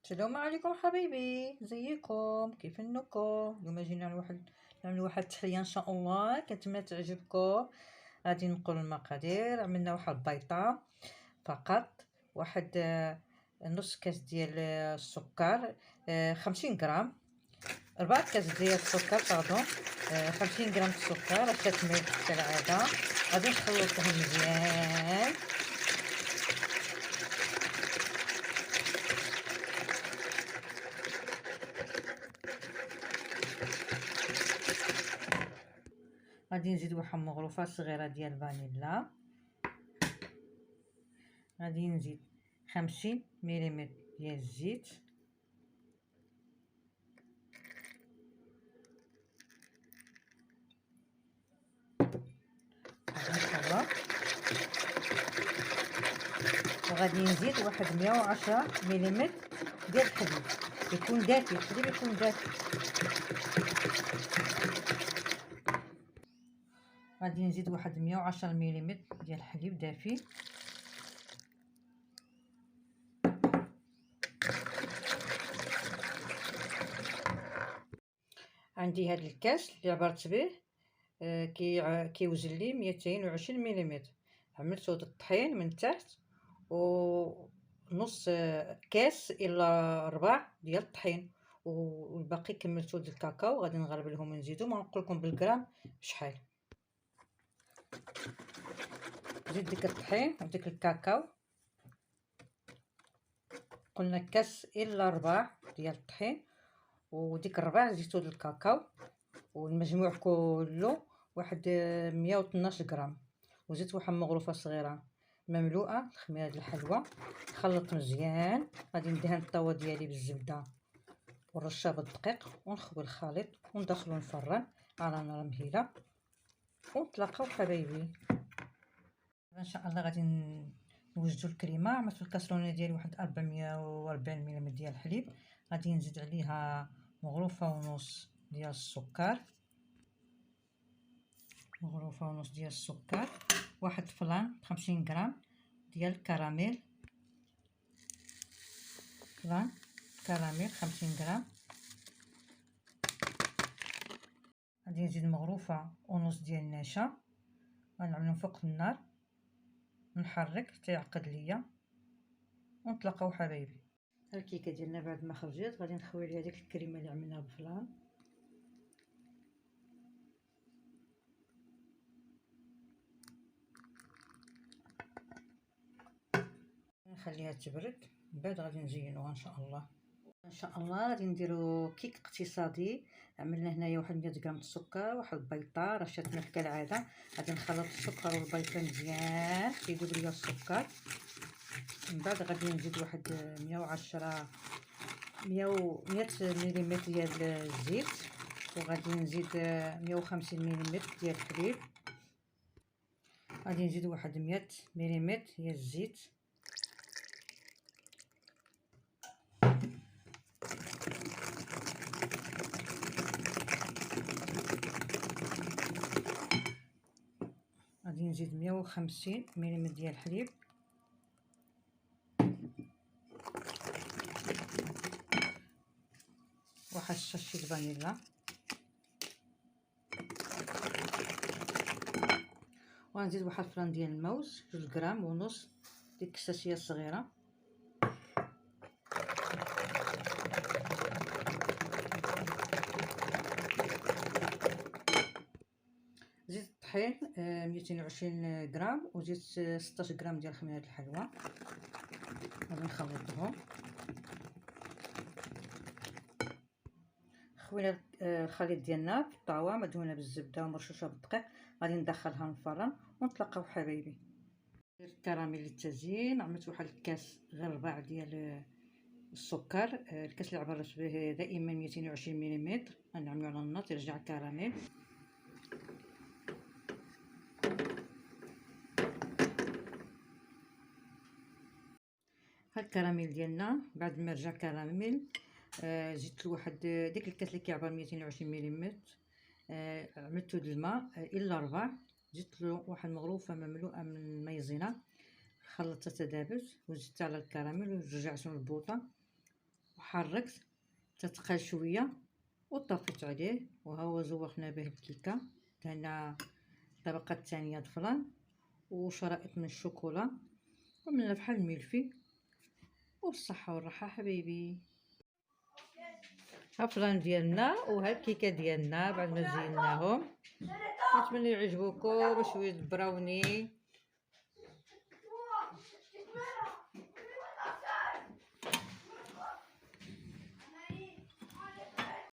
السلام عليكم حبايبي، ازيكم؟ كيف انكم؟ اليوم جينا نعمل واحد التحليه ان شاء الله، كنتمنى تعجبكم. غادي نقول المقادير. عملنا واحد البيضه فقط، واحد نص كاس ديال السكر، 50 غرام، 4 كاس ديال السكر باردون، 50 غرام السكر، رشه ملح كالعاده. غادي نخلطهم مزيان. غادي نزيد واحد مغروفه صغيره ديال فانيلا. غادي نزيد 50 ملم ديال الزيت. غادي وغادي نزيد واحد 110 ملم ديال الحليب، يكون دافي، الحليب يكون دافي. غادي نزيد واحد 110 ملم ديال الحليب دافي. عندي هذا الكاس اللي عبرت به، كيوزن لي 220 ملم. عملت هذا الطحين من تحت، ونص كاس الى ربع ديال الطحين، والباقي كملتو ديال الكاكاو. غادي نغرب لهم ونزيدو، ما نقول لكم بالغرام شحال. زيد ديك الطحين وديك الكاكاو، قلنا كاس الى ربع ديال الطحين، وديك الربع زيتو ديال الكاكاو، والمجموع كله واحد 112 غرام. وزدت واحد مغروفه صغيره مملوءه الخميره ديال الحلوى. نخلط مزيان. غادي ندهن الطاوه ديالي بالزبده والرشه بالدقيق، ونخوي الخليط وندخلو الفران على نار مهيله. ونتلاقاو حبايبي. ان شاء الله غادي نوجدوا الكريمه. عملت في الكاسرونه ديالي واحد 440 ملم ديال الحليب. غادي نزيد عليها مغروفه ونص ديال السكر، مغروفه ونص ديال السكر، واحد فلان 50 غرام ديال الكراميل، فلان كراميل 50 غرام. غادي نزيد مغروفه ونص ديال النشا. غنعملهم فوق النار، نحرك حتى يعقد ليا. ونتلاقاو حبايبي. الكيكه ديالنا بعد ما خرجت غادي نخوي عليها ديك الكريمه اللي عملناها بفلان. نخليها تبرد، من بعد غادي نزينوها ان شاء الله. ان شاء الله غادي نديرو كيك اقتصادي. عملنا هنايا واحد 100 غرام السكر، واحد البيضه، رشه ملح كالعاده. غادي نخلط السكر والبيضه مزيان يذوب ليا السكر. من بعد غادي نزيد واحد 110 100 ملم ديال الزيت، وغادي نزيد 150 ملم ديال الحليب. غادي نزيد واحد 100 ملم ديال الزيت. غادي نزيد 150 ملم ديال الحليب. واحد شاشة فانيلا. وغنزيد واحد فلان ديال الموز 2 غرام ونص، ديك الكساسيه الصغيره. زيت الطحين 220 غرام، وزيت 16 غرام ديال خميره الحلوى. غادي نخلطهم. خوينا الخليط ديالنا في الطاوه مدهونه بالزبده ومرشوشه بالدقيق. غادي ندخلها للفران ونتلاقاو حبايبي. الكراميل للتزيين، عملت واحد الكاس غير ربع ديال السكر. الكاس اللي عبرت به دائما 220 ملم. غنعملو على النار يرجع الكراميل. هاد الكراميل ديالنا بعد ما رجع كراميل، زدت واحد ديك الكاس اللي كيعبر 220 ملم. عملتو د الماء الا ربع. زدت له واحد مغروفه مملوءه من المايزينا، خلطتها تذابت، وزدت على الكراميل ورجعته للبوطه. وحركت تتقال شويه وطفيت عليه، وها هو زوقنا به الكيكه. درنا الطبقه الثانيه الفران وشرائط من الشوكولا وعملنا بحال الملفي. والصحه والراحه حبيبي. ها الفران ديالنا وها الكيكه ديالنا بعد ما زيناهم. نتمنى يعجبوكم. شويه براوني